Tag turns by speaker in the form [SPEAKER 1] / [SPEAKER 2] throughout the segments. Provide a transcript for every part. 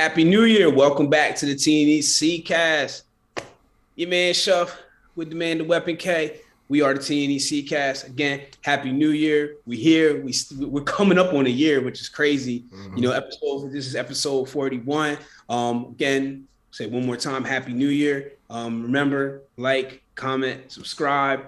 [SPEAKER 1] Happy New Year. Welcome back to the TNEC cast. Your man Shuff with the man, the Weapon K. We are the TNEC cast. Again, Happy New Year. We here. We're coming up on a year, which is crazy.
[SPEAKER 2] Mm-hmm.
[SPEAKER 1] This is episode 41. Again, say one more time, Happy New Year. Remember, like, comment, subscribe.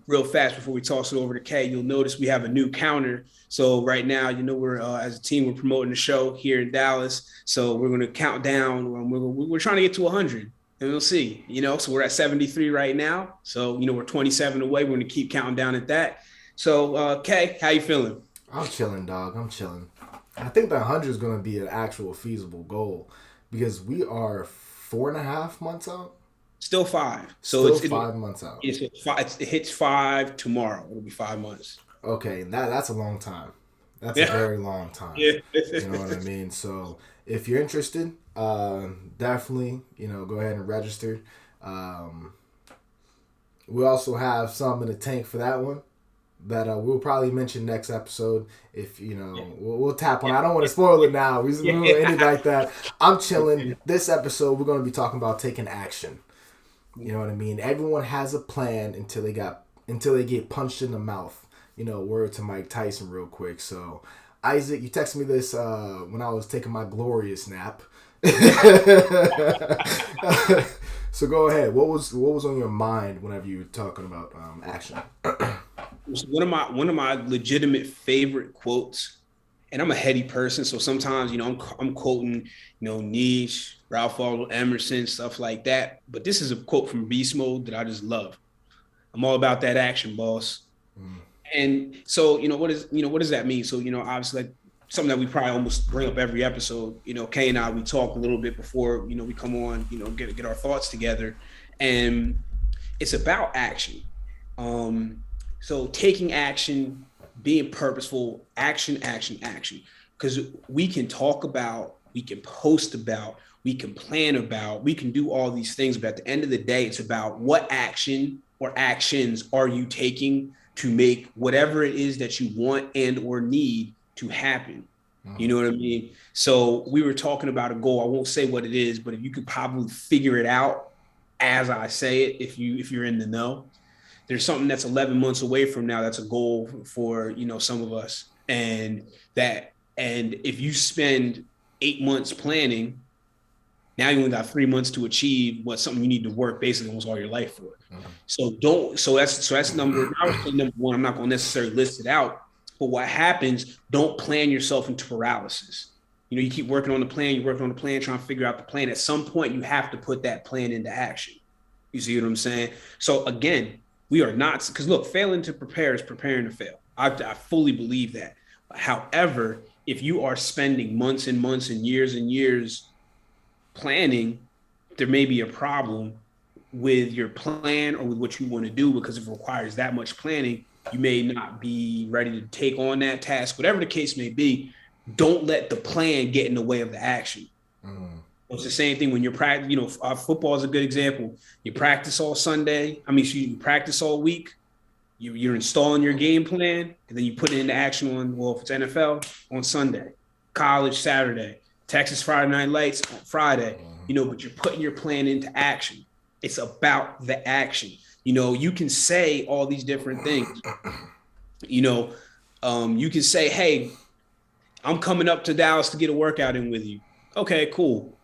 [SPEAKER 1] Real fast before we toss it over to K, you'll notice we have a new counter. So right now, we're as a team, we're promoting the show here in Dallas. So we're going to count down. We're trying to get to 100, and we'll see. So we're at 73 right now. So we're 27 away. We're going to keep counting down at that. So K, how you feeling?
[SPEAKER 2] I'm chilling, dog. I'm chilling. I think the 100 is going to be an actual feasible goal because we are 4.5 months out.
[SPEAKER 1] Still 5. So
[SPEAKER 2] Still 5 months out.
[SPEAKER 1] It hits 5 tomorrow. It'll be 5 months.
[SPEAKER 2] Okay, that's a long time. That's a
[SPEAKER 1] Yeah.
[SPEAKER 2] very long time.
[SPEAKER 1] Yeah.
[SPEAKER 2] You know what I mean? So if you're interested, definitely, go ahead and register. We also have some in the tank for that one that we'll probably mention next episode. If we'll tap on. I don't want to spoil it now. We don't end it like that. I'm chilling. This episode, we're going to be talking about taking action. You know what I mean? Everyone has a plan until they get punched in the mouth. Word to Mike Tyson real quick. So, Isaac, you texted me this when I was taking my glorious nap. So go ahead. What was on your mind whenever you were talking about action?
[SPEAKER 1] One of my legitimate favorite quotes, and I'm a heady person, so sometimes I'm quoting Nietzsche, Ralph Waldo Emerson, stuff like that. But this is a quote from Beast Mode that I just love. I'm all about that action, boss. And so, what does that mean? So, obviously, like, something that we probably almost bring up every episode. Kay and I, we talk a little bit before, we come on, get our thoughts together. And it's about action. So taking action, being purposeful, action. Because we can talk about, we can post about, we can plan about, we can do all these things. But at the end of the day, it's about what action or actions are you taking to make whatever it is that you want and or need to happen. You know what I mean? So we were talking about a goal. I won't say what it is, but if you could probably figure it out as I say it, if you're in the know, there's something that's 11 months away from now. That's a goal for, some of us. And if you spend 8 months planning, now you only got 3 months to achieve something you need to work basically almost all your life for. So that's number one. I'm not going to necessarily list it out, but what happens, don't plan yourself into paralysis. You keep working on the plan, trying to figure out the plan. At some point, you have to put that plan into action. You see what I'm saying? So again, we are not, because look, failing to prepare is preparing to fail. I fully believe that. However, if you are spending months and months and years planning, there may be a problem with your plan or with what you want to do, because if it requires that much planning, you may not be ready to take on that task. Whatever the case may be, don't let the plan get in the way of the action. It's the same thing when you're practicing. Football is a good example. You practice all Sunday. You practice all week. You're installing your game plan, and then you put it into action on, well, if it's NFL, on Sunday, college Saturday, Texas Friday Night Lights on Friday. But you're putting your plan into action. It's about the action. You can say all these different things. You can say, hey, I'm coming up to Dallas to get a workout in with you. Okay, cool.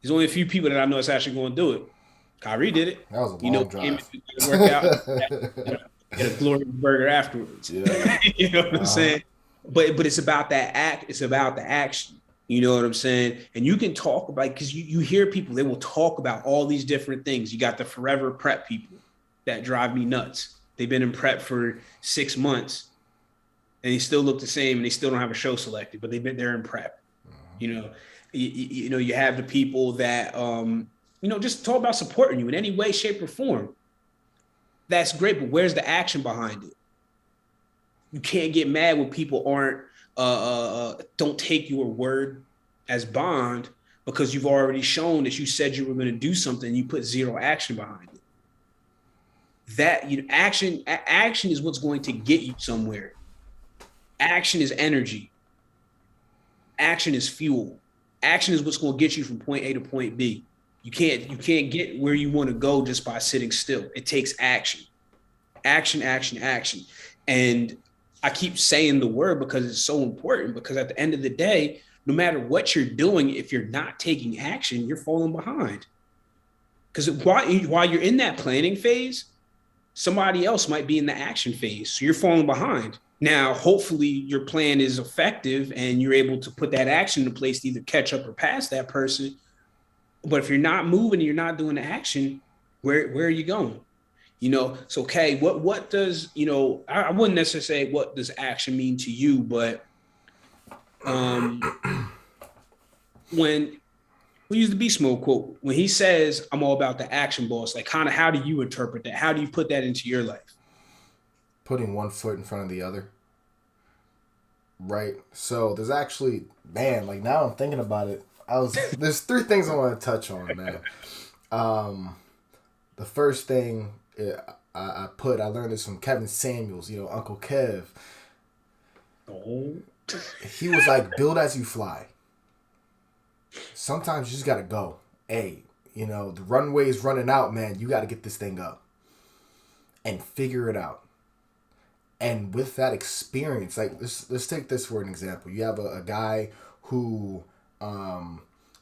[SPEAKER 1] There's only a few people that I know that's actually going to do it. Kyrie did it.
[SPEAKER 2] That was a long drive.
[SPEAKER 1] Workout, get a glorious burger afterwards.
[SPEAKER 2] Yeah.
[SPEAKER 1] You know what I'm saying? But it's about that act. It's about the action. You know what I'm saying? And you can talk about, because you hear people, they will talk about all these different things. You got the forever prep people that drive me nuts. They've been in prep for 6 months and they still look the same and they still don't have a show selected, but they're in prep. You have the people that, just talk about supporting you in any way, shape, or form. That's great, but where's the action behind it? You can't get mad when people don't take your word as bond, because you've already shown that you said you were going to do something and you put zero action behind it. That action is what's going to get you somewhere. Action is energy. Action is fuel. Action is what's going to get you from point A to point B. You can't get where you want to go just by sitting still. It takes action. Action, action, action. And I keep saying the word because it's so important, because at the end of the day, no matter what you're doing, if you're not taking action, you're falling behind. Because while you're in that planning phase, somebody else might be in the action phase. So you're falling behind. Now, hopefully, your plan is effective and you're able to put that action in place to either catch up or pass that person. But if you're not moving and you're not doing the action, where are you going? So okay, what does I wouldn't necessarily say what does action mean to you, but um when we use the Beast Mode quote, when he says, I'm all about the action, boss, like kind of how do you interpret that? How do you put that into your life?
[SPEAKER 2] Putting one foot in front of the other. Right. So there's actually, man, like now I'm thinking about it. There's three things I want to touch on, man. The first thing I learned this from Kevin Samuels, Uncle Kev.
[SPEAKER 1] Oh.
[SPEAKER 2] He was like, build as you fly. Sometimes you just got to go. Hey, the runway's running out, man. You got to get this thing up and figure it out. And with that experience, like let's take this for an example. You have a guy who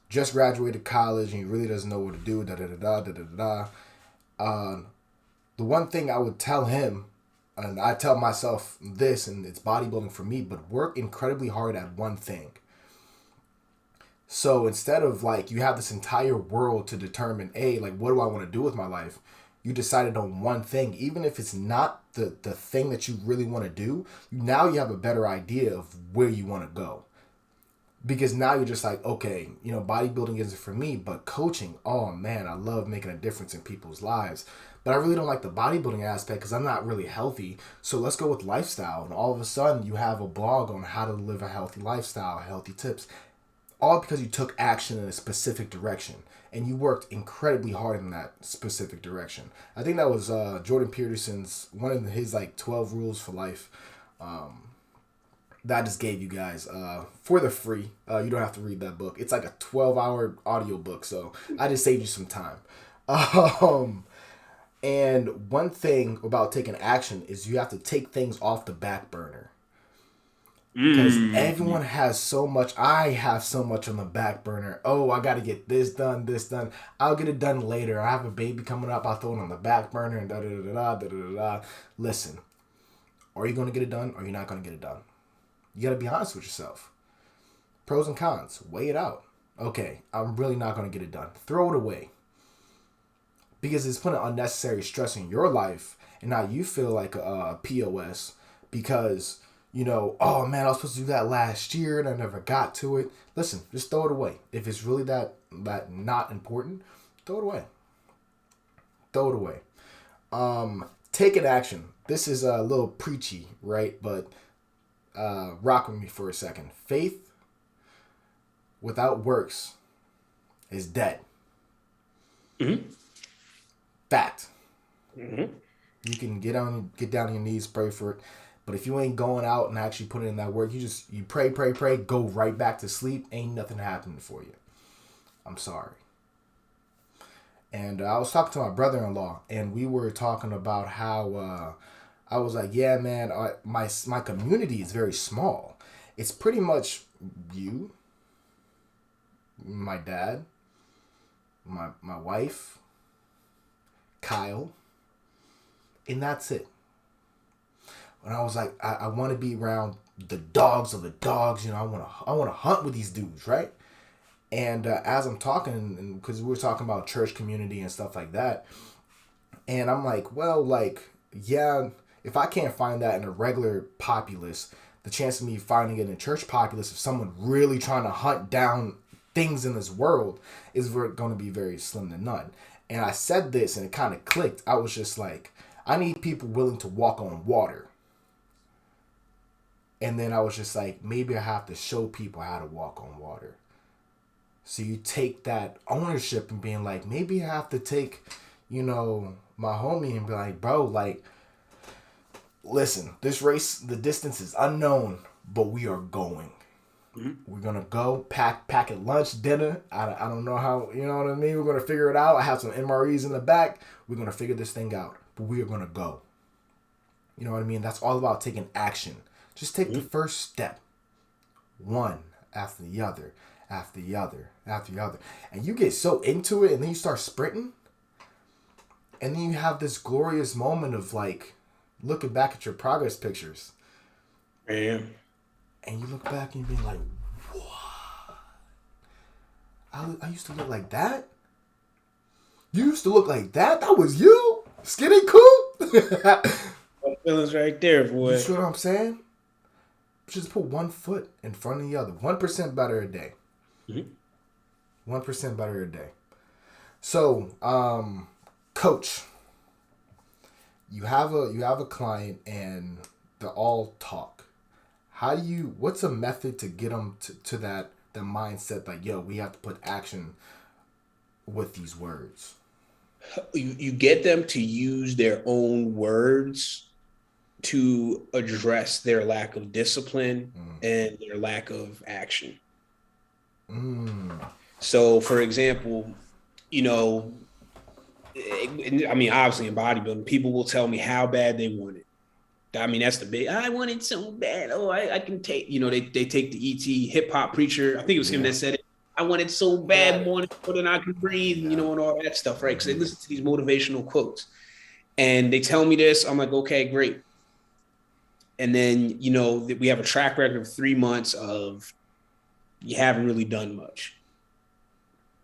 [SPEAKER 2] just graduated college and he really doesn't know what to do. The one thing I would tell him, and I tell myself this, and it's bodybuilding for me, but work incredibly hard at one thing. So instead of like you have this entire world to determine, like what do I want to do with my life? You decided on one thing, even if it's not the thing that you really want to do. Now you have a better idea of where you want to go. Because now you're just like, okay, bodybuilding isn't for me, but coaching, oh man, I love making a difference in people's lives. But I really don't like the bodybuilding aspect because I'm not really healthy. So let's go with lifestyle. And all of a sudden you have a blog on how to live a healthy lifestyle, healthy tips. All because you took action in a specific direction. And you worked incredibly hard in that specific direction. I think that was Jordan Peterson's, one of his like 12 rules for life. That I just gave you guys for the free. You don't have to read that book. It's like a 12-hour audio book, so I just saved you some time. And one thing about taking action is you have to take things off the back burner. Because everyone has so much. I have so much on the back burner. Oh, I got to get this done. I'll get it done later. I have a baby coming up. I'll throw it on the back burner and da-da-da-da-da-da-da. Listen, are you going to get it done or are you not going to get it done? You got to be honest with yourself. Pros and cons. Weigh it out. Okay, I'm really not going to get it done. Throw it away. Because it's putting unnecessary stress in your life. And now you feel like a POS because... oh man, I was supposed to do that last year and I never got to it. Listen, just throw it away. If it's really that not important, throw it away. Throw it away. Taking action. This is a little preachy, right? But rock with me for a second. Faith without works is dead.
[SPEAKER 1] Mm-hmm.
[SPEAKER 2] Fact.
[SPEAKER 1] Mm-hmm.
[SPEAKER 2] You can get down on your knees, pray for it. But if you ain't going out and actually putting in that work, you pray, go right back to sleep. Ain't nothing happening for you. I'm sorry. And I was talking to my brother-in-law, and we were talking about how I was like, yeah, man, my community is very small. It's pretty much you, my dad, my wife, Kyle, and that's it. And I was like, I want to be around the dogs of the dogs. I want to hunt with these dudes, right? And as I'm talking, because we were talking about church community and stuff like that, and I'm like, well, like, yeah, if I can't find that in a regular populace, the chance of me finding it in church populace of someone really trying to hunt down things in this world is going to be very slim to none. And I said this, and it kind of clicked. I was just like, I need people willing to walk on water. And then I was just like, maybe I have to show people how to walk on water. So you take that ownership and being like, maybe I have to take, my homie and be like, bro, like, listen, this race, the distance is unknown, but we are going.
[SPEAKER 1] Mm-hmm.
[SPEAKER 2] We're gonna go pack at lunch, dinner. I don't know how, you know what I mean. We're gonna figure it out. I have some MREs in the back. We're gonna figure this thing out. But we are gonna go. You know what I mean? That's all about taking action. Just take the
[SPEAKER 1] Mm-hmm.
[SPEAKER 2] first step, one after the other, after the other, after the other, and you get so into it, and then you start sprinting, and then you have this glorious moment of like looking back at your progress pictures,
[SPEAKER 1] Man.
[SPEAKER 2] and you look back and you be like, I used to look like that. You used to look like that. That was you, skinny cool.
[SPEAKER 1] Feelings right there,
[SPEAKER 2] You
[SPEAKER 1] boy.
[SPEAKER 2] see what I'm saying? Just put one foot in front of the other. 1% better a day.
[SPEAKER 1] Mm-hmm.
[SPEAKER 2] 1% better a day. So, coach, you have a client and they all talk. What's a method to get them to that the mindset like, yo, we have to put action with these words?
[SPEAKER 1] You get them to use their own words to address their lack of discipline
[SPEAKER 2] Mm.
[SPEAKER 1] and their lack of action.
[SPEAKER 2] Mm.
[SPEAKER 1] So, for example, you know, I mean, obviously in bodybuilding, people will tell me how bad they want it. I mean, that's the big, I want it so bad. Oh, I can take, they take the ET hip hop preacher. I think it was him
[SPEAKER 2] Yeah.
[SPEAKER 1] that said it. I want it so bad
[SPEAKER 2] Bad.
[SPEAKER 1] more than I can breathe,
[SPEAKER 2] Yeah.
[SPEAKER 1] and all that stuff, right? Because they
[SPEAKER 2] Mm-hmm.
[SPEAKER 1] listen to these motivational quotes and they tell me this. I'm like, okay, great. And then, we have a track record of 3 months of you haven't really done much.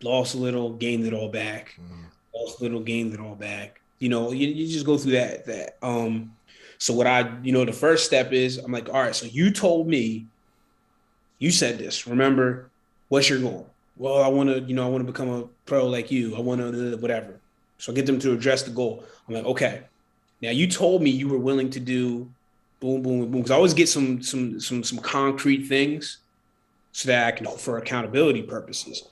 [SPEAKER 1] Lost a little, gained it all back.
[SPEAKER 2] Mm-hmm.
[SPEAKER 1] Lost a little, gained it all back. You just go through that. So what the first step is I'm like, all right, so you told me, you said this. Remember, what's your goal? Well, I want to become a pro like you. I want to whatever. So I get them to address the goal. I'm like, okay. Now you told me you were willing to do boom, boom, boom. Because I always get some concrete things so that I can for accountability purposes.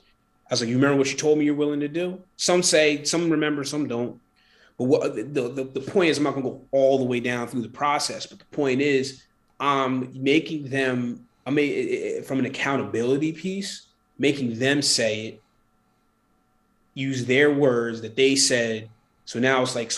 [SPEAKER 1] I was like, you remember what you told me you're willing to do? Some say, some remember, some don't. But what the point is, I'm not going to go all the way down through the process. But the point is, I'm making them, from an accountability piece, making them say it, use their words that they said. So now it's like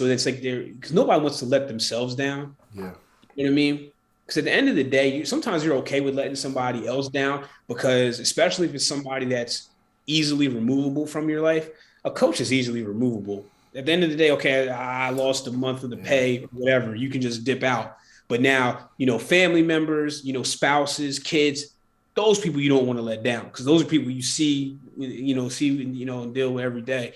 [SPEAKER 1] they're, because nobody wants to let themselves down.
[SPEAKER 2] Yeah.
[SPEAKER 1] You know what I mean? Because at the end of the day, sometimes you're okay with letting somebody else down because, especially if it's somebody that's easily removable from your life, a coach is easily removable. At the end of the day, okay, I lost a month of the
[SPEAKER 2] Yeah.
[SPEAKER 1] pay, whatever, you can just dip out. But now, family members, spouses, kids, those people you don't want to let down because those are people you see, and deal with every day.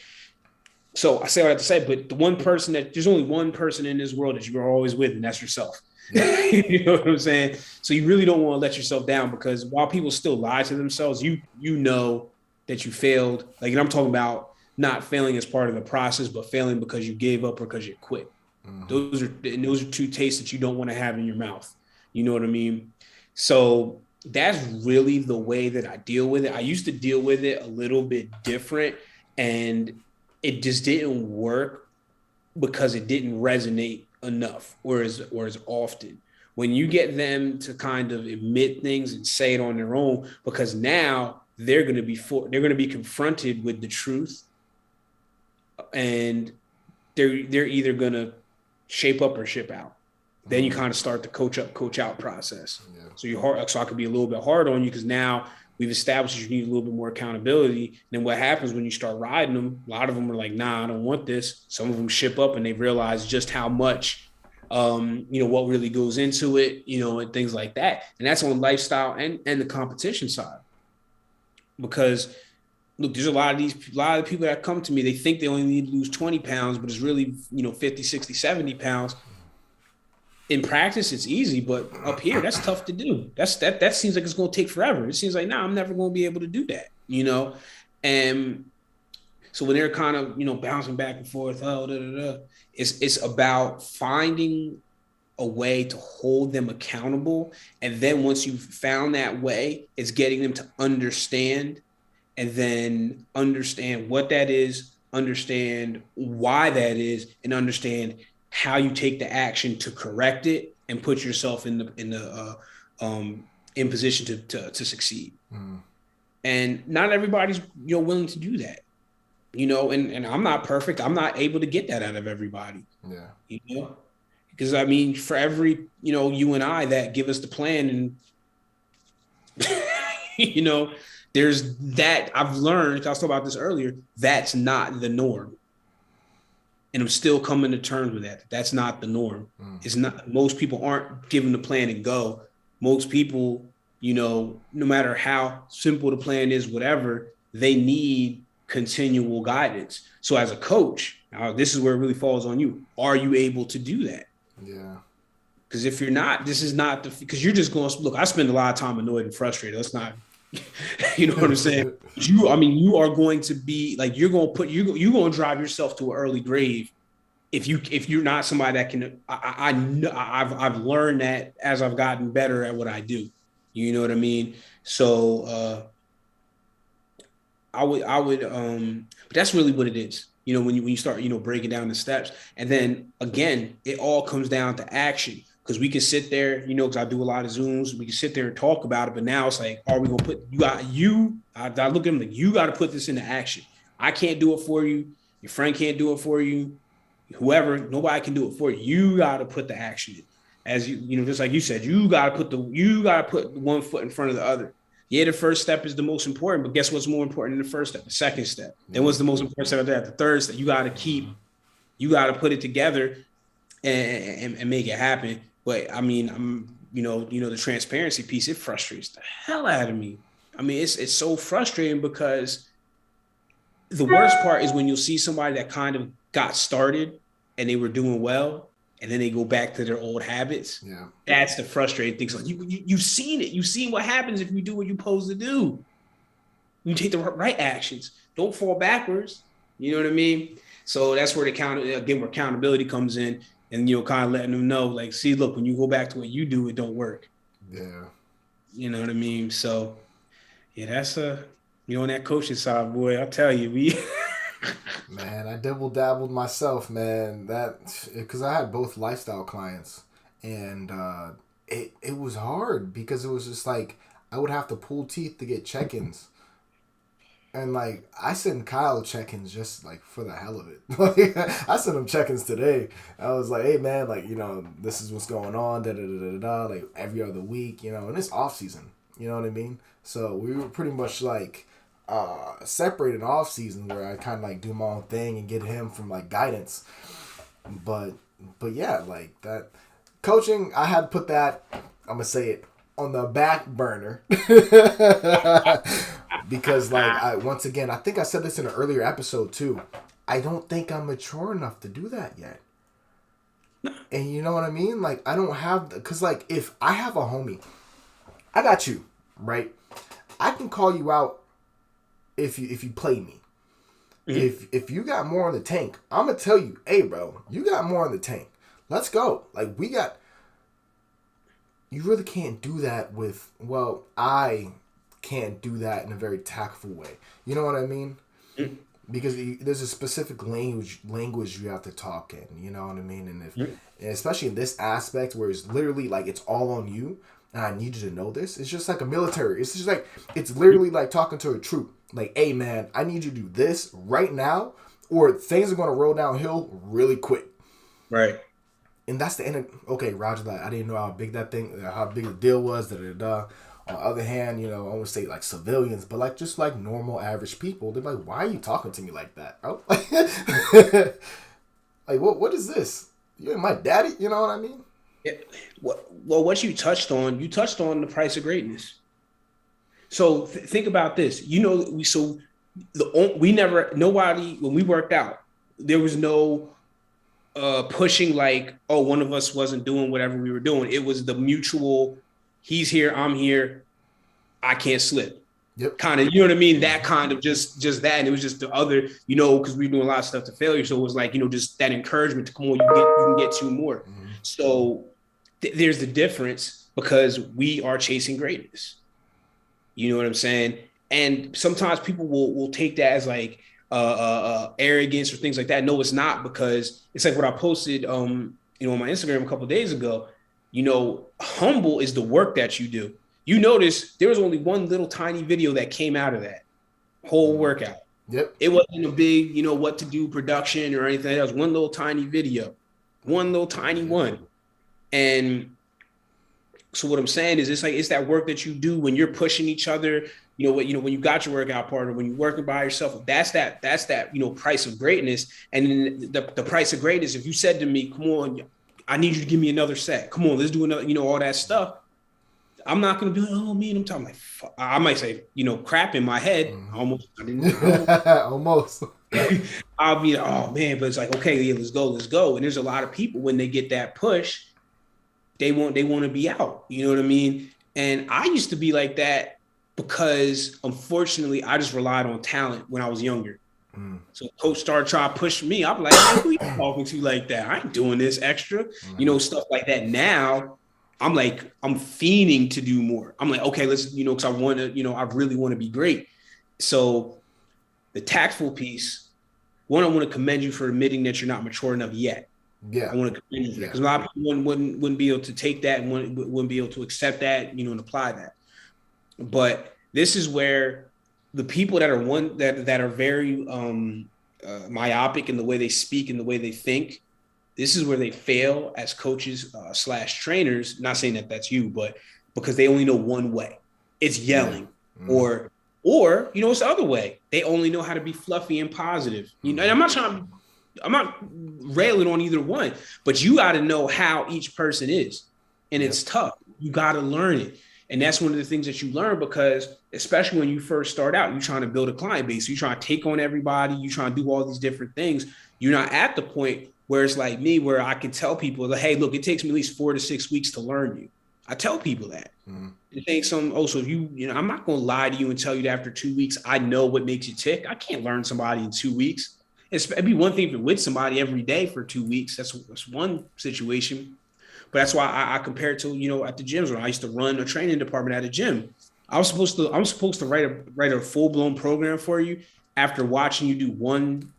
[SPEAKER 1] So I say what I have to say, but there's only one person in this world that you're always with, and that's yourself.
[SPEAKER 2] Yep.
[SPEAKER 1] You know what I'm saying? So you really don't want to let yourself down because while people still lie to themselves, you know that you failed. Like, and I'm talking about not failing as part of the process, but failing because you gave up or because you quit.
[SPEAKER 2] Mm-hmm.
[SPEAKER 1] Those are two tastes that you don't want to have in your mouth. You know what I mean? So that's really the way that I deal with it. I used to deal with it a little bit different, and it just didn't work because it didn't resonate enough or as often. When you get them to kind of admit things and say it on their own, because now they're going to be confronted with the truth, and they're either going to shape up or ship out. Then you
[SPEAKER 2] Mm-hmm.
[SPEAKER 1] kind of start the coach up, coach out process.
[SPEAKER 2] Yeah.
[SPEAKER 1] So I could be a little bit hard on you because now we've established you need a little bit more accountability. And then what happens when you start riding them? A lot of them are like, nah, I don't want this. Some of them ship up and they realize just how much, what really goes into it, and things like that. And that's on lifestyle and the competition side. Because look, there's a lot of people that come to me, they think they only need to lose 20 pounds, but it's really, 50, 60, 70 pounds. In practice, it's easy, but up here, that's tough to do. That seems like it's going to take forever. It seems like, I'm never going to be able to do that. And so when they're kind of, bouncing back and forth, it's about finding a way to hold them accountable. And then once you've found that way, it's getting them to understand and then understand what that is, understand why that is, and understand how you take the action to correct it and put yourself in position to succeed.
[SPEAKER 2] Mm.
[SPEAKER 1] And not everybody's, willing to do that, and I'm not perfect. I'm not able to get that out of everybody,
[SPEAKER 2] Yeah.
[SPEAKER 1] you know, because I mean, for every, you and I that give us the plan and, you know, there's that I've learned, I was talking about this earlier, that's not the norm. And I'm still coming to terms with that. That's not the norm.
[SPEAKER 2] Mm.
[SPEAKER 1] It's not, most people aren't given the plan and go. Most people, no matter how simple the plan is, whatever, they need continual guidance. So as a coach, now this is where it really falls on you. Are you able to do that?
[SPEAKER 2] Yeah.
[SPEAKER 1] Because if you're not, this is not because you're just going to look. I spend a lot of time annoyed and frustrated. Let's not, you know what I'm saying? You are going to be like, you're going to you're going to drive yourself to an early grave if you're not somebody that can. I know I've learned that as I've gotten better at what I do. You know what I mean? So but that's really what it is. When you start, breaking down the steps. And then again, it all comes down to action. Because we can sit there, because I do a lot of Zooms, we can sit there and talk about it, but now it's like, are we gonna put I look at them like, you got to put this into action. I can't do it for you, your friend can't do it for you, whoever, nobody can do it for you. You got to put the action in. As just like you said, you got to put one foot in front of the other. Yeah, the first step is the most important, but guess what's more important than the first step? The second step. Then
[SPEAKER 2] Yeah.
[SPEAKER 1] what's the most important step after that? The third step. You got to put it together and make it happen. But I mean, the transparency piece, it frustrates the hell out of me. I mean, it's so frustrating because the worst part is when you'll see somebody that kind of got started and they were doing well, and then they go back to their old habits.
[SPEAKER 2] Yeah.
[SPEAKER 1] That's the frustrating thing. So you've seen it. You've seen what happens if you do what you're supposed to do. You take the right actions. Don't fall backwards. You know what I mean? So that's where where accountability comes in, and kind of letting them know, like, see, look, when you go back to what you do, it don't work.
[SPEAKER 2] Yeah.
[SPEAKER 1] You know what I mean? So yeah, that's on that coaching side, boy. I'll tell you, we
[SPEAKER 2] Man, I double dabbled myself, man. That because I had both lifestyle clients, and it was hard because it was just like I would have to pull teeth to get check-ins, and like I send Kyle check-ins just like for the hell of it. Like I sent him check-ins today. I was like, hey man, like this is what's going on, da da da da da, like every other week, and it's off season. You know what I mean? So we were pretty much like separated off season where I kind of like do my own thing and get him from like guidance. But yeah, like that coaching, I had to put that. I'm gonna say it on the back burner because like once again, I think I said this in an earlier episode too. I don't think I'm mature enough to do that yet. And you know what I mean? Like I don't have because like if I have a homie, I got you right. I can call you out if you play me. Mm-hmm. If you got more in the tank, I'm gonna tell you, hey bro, you got more in the tank. Let's go. Like you really can't do that with I can't do that in a very tactful way. You know what I mean? Mm-hmm. Because there's a specific language you have to talk in. You know what I mean? And and especially in this aspect where it's literally like it's all on you, and I need you to know this. It's just like a military. It's just like it's literally like talking to a troop. Like, hey man, I need you to do this right now, or things are gonna roll downhill really quick.
[SPEAKER 1] Right.
[SPEAKER 2] And that's the end of, okay, Roger that. I didn't know how big the deal was. Da da da. On the other hand, I won't say like civilians, but like just like normal average people, they're like, why are you talking to me like that, bro? Like what is this? You ain't my daddy, you know what I mean?
[SPEAKER 1] Yeah. Well, what you touched on the price of greatness. So think about this. Nobody, when we worked out, there was no pushing like, oh, one of us wasn't doing whatever we were doing. It was the mutual, he's here, I'm here, I can't slip.
[SPEAKER 2] Yep.
[SPEAKER 1] Kind of, you know what I mean? That kind of just that. And it was just the other, because we were doing a lot of stuff to failure. So it was like, just that encouragement to come on, you can get two more. Mm-hmm. So there's the difference because we are chasing greatness. You know what I'm saying? And sometimes people will take that as like arrogance or things like that. No, it's not, because it's like what I posted on my Instagram a couple of days ago. Humble is the work that you do. You notice there was only one little tiny video that came out of that whole workout.
[SPEAKER 2] Yep.
[SPEAKER 1] It wasn't a big, what to do production or anything. That was one little tiny video, one little tiny one. And so what I'm saying is it's that work that you do when you're pushing each other, when you got your workout partner, when you're working by yourself, that's that price of greatness. And then the price of greatness, if you said to me, come on, I need you to give me another set. Come on, let's do another, all that stuff. I'm not going to be like, oh, man, I'm talking like, fuck. I might say, crap in my head. Almost.
[SPEAKER 2] Almost.
[SPEAKER 1] I'll be like, oh, man, but it's like, okay, yeah, let's go. And there's a lot of people when they get that push, they want to be out. You know what I mean? And I used to be like that because, unfortunately, I just relied on talent when I was younger. So coach started trying to push me. I'm like, hey, who you talking to like that? I ain't doing this extra, stuff like that. Now, I'm like, I'm fiending to do more. I'm like, okay, let's, because I want to, I really want to be great. So the tactful piece, one, I want to commend you for admitting that you're not mature enough yet.
[SPEAKER 2] Yeah.
[SPEAKER 1] I want to commend you for that because a lot of people wouldn't be able to take that and wouldn't be able to accept that, and apply that. But this is where the people that are that are very myopic in the way they speak and the way they think, this is where they fail as coaches / trainers. Not saying that that's you, but because they only know one way. It's yelling or it's the other way. They only know how to be fluffy and positive. And I'm not railing on either one, but you got to know how each person is. And it's tough. You got to learn it. And that's one of the things that you learn because especially when you first start out, you're trying to build a client base. You're trying to take on everybody. You're trying to do all these different things. You're not at the point where it's like me, where I can tell people that, hey, look, it takes me at least 4 to 6 weeks to learn you. I tell people that. It takes some, so I'm not going to lie to you and tell you that after 2 weeks, I know what makes you tick. I can't learn somebody in 2 weeks. It'd be one thing if you're with somebody every day for 2 weeks. That's one situation. But that's why I compare it to, at the gyms when I used to run a training department at a gym. I'm supposed to write a full-blown program for you after watching you do one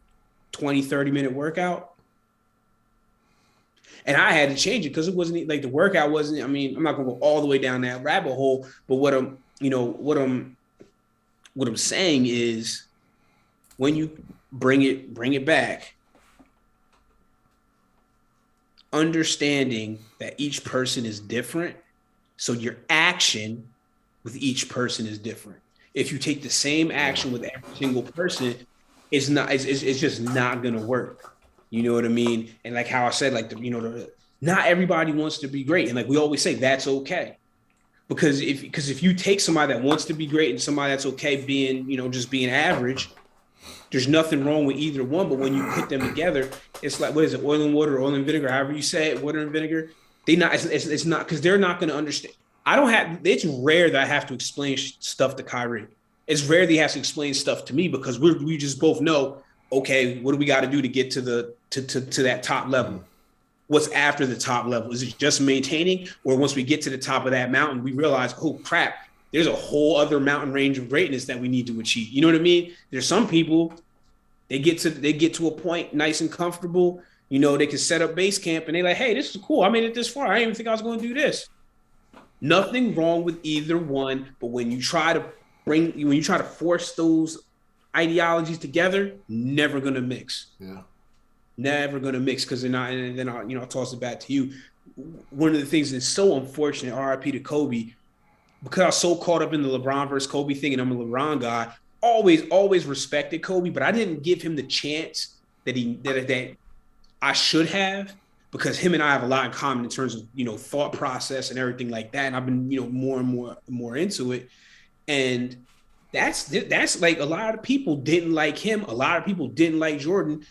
[SPEAKER 1] 20, 30-minute workout. And I had to change it because it wasn't like the workout wasn't, I'm not gonna go all the way down that rabbit hole, but what I'm saying is when you bring it back, understanding that each person is different. So your action with each person is different. If you take the same action with every single person, it's just not gonna work. You know what I mean? And like how I said, like not everybody wants to be great, and like we always say, that's okay. Because if you take somebody that wants to be great and somebody that's okay being just being average, there's nothing wrong with either one. But when you put them together, it's like, what is it? Oil and water, or oil and vinegar, however you say it, water and vinegar. It's not because they're not going to understand. It's rare that I have to explain stuff to Kyrie. It's rare that he has to explain stuff to me because we just both know, okay, what do we got to do to get to that top level? What's after the top level? Is it just maintaining? Or once we get to the top of that mountain, we realize, oh crap, there's a whole other mountain range of greatness that we need to achieve. You know what I mean? There's some people, they get to a point nice and comfortable, they can set up base camp and they're like, hey, this is cool. I made it this far. I didn't even think I was going to do this. Nothing wrong with either one, but when you try to force those ideologies together, never going to mix.
[SPEAKER 2] Yeah.
[SPEAKER 1] Never going to mix because they're not, and then I'll toss it back to you. One of the things that's so unfortunate, RIP to Kobe, because I was so caught up in the LeBron versus Kobe thing, and I'm a LeBron guy, always respected Kobe, but I didn't give him the chance that I should have, because him and I have a lot in common in terms of, thought process and everything like that. And I've been, more and more into it. And that's like a lot of people didn't like him. A lot of people didn't like Jordan.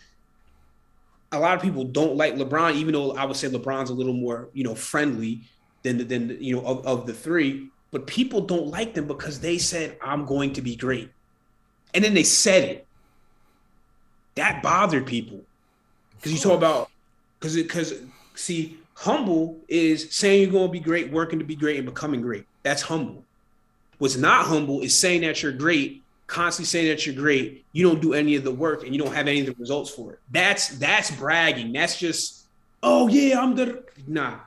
[SPEAKER 1] A lot of people don't like LeBron, even though I would say LeBron's a little more, friendly than of the three. But people don't like them because they said, I'm going to be great. And then they said it. That bothered people. Because you talk about, because humble is saying you're going to be great, working to be great, and becoming great. That's humble. What's not humble is saying that you're great, constantly saying that you're great, you don't do any of the work, and you don't have any of the results for it. That's bragging. That's just, oh yeah, I'm good. Nah,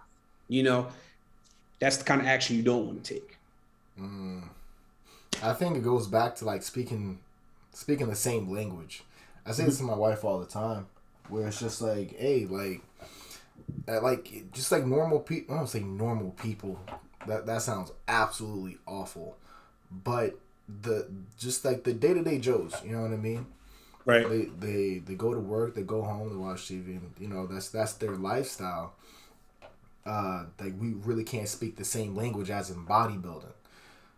[SPEAKER 1] that's the kind of action you don't want to take.
[SPEAKER 2] Mm. I think it goes back to like speaking the same language. I say this to my wife all the time, where it's just like, hey, like just like normal people. I don't say normal people. That sounds absolutely awful, but the just like the day to day Joes, you know what I mean?
[SPEAKER 1] Right.
[SPEAKER 2] They go to work, they go home, they watch TV, and that's their lifestyle. Like we really can't speak the same language as in bodybuilding.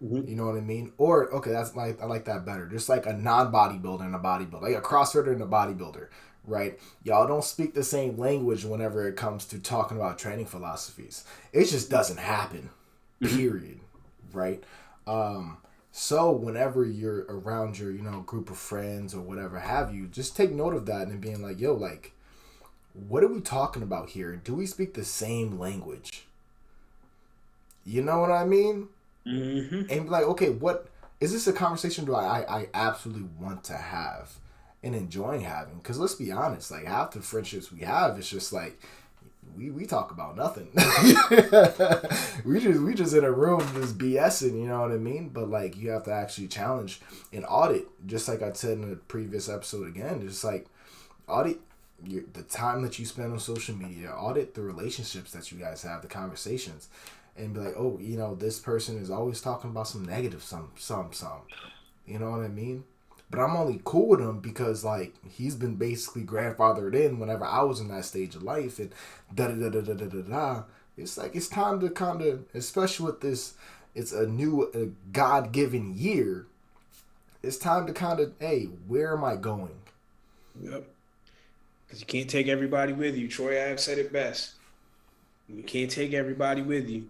[SPEAKER 1] Mm-hmm.
[SPEAKER 2] You know what I mean? Or okay, that's like I like that better. Just like a non bodybuilder and a bodybuilder, like a CrossFitter and a bodybuilder, right? Y'all don't speak the same language whenever it comes to talking about training philosophies. It just doesn't happen.
[SPEAKER 1] Mm-hmm.
[SPEAKER 2] Period. Right? So whenever you're around your, group of friends or whatever have you, just take note of that and being like, yo, like, what are we talking about here? Do we speak the same language? You know what I mean?
[SPEAKER 1] Mm-hmm.
[SPEAKER 2] And be like, okay, what is this a conversation do I absolutely want to have and enjoying having? Because let's be honest, like half the friendships we have, it's just like we talk about nothing. we just in a room just BSing, you know what I mean? But like you have to actually challenge and audit, just like I said in the previous episode again, just like audit the time that you spend on social media, audit the relationships that you guys have, the conversations, and be like, oh, this person is always talking about some negative, some. You know what I mean? But I'm only cool with him because like he's been basically grandfathered in whenever I was in that stage of life and da da da da da da da. It's like it's time to kind of, especially with this, it's a new God given year. It's time to kind of, hey, where am I going?
[SPEAKER 1] Yep. Because you can't take everybody with you. Troy Ave said it best. You can't take everybody with you,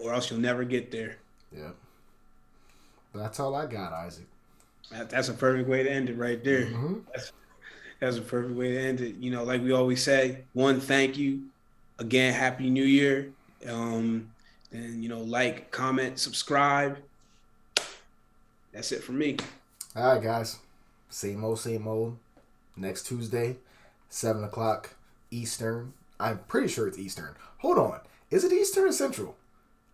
[SPEAKER 1] or else you'll never get there.
[SPEAKER 2] Yeah, that's all I got, Isaac.
[SPEAKER 1] That's a perfect way to end it right there.
[SPEAKER 2] Mm-hmm.
[SPEAKER 1] That's that's a perfect way to end it. Like we always say, one, thank you. Again, happy new year. And like, comment, subscribe. That's it for me.
[SPEAKER 2] All right, guys. Same old, same old. Next Tuesday, 7 o'clock Eastern. I'm pretty sure it's Eastern. Hold on. Is it Eastern or Central?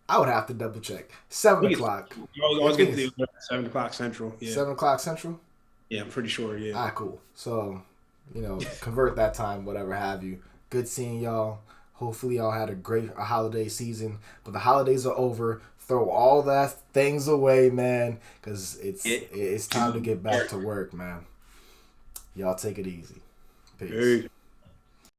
[SPEAKER 2] I would have to double check.
[SPEAKER 1] I
[SPEAKER 2] Seven
[SPEAKER 1] think it's
[SPEAKER 2] o'clock.
[SPEAKER 1] I
[SPEAKER 2] I
[SPEAKER 1] was
[SPEAKER 2] think
[SPEAKER 1] gonna say
[SPEAKER 2] it's
[SPEAKER 1] 7 o'clock Central. Yeah.
[SPEAKER 2] 7 o'clock Central.
[SPEAKER 1] Yeah, I'm pretty sure, yeah.
[SPEAKER 2] All right, cool. So, convert that time, whatever have you. Good seeing y'all. Hopefully, y'all had a great holiday season. But the holidays are over. Throw all that things away, man, because it's time to get back to work, man. Y'all take it easy. Peace.
[SPEAKER 1] Hey.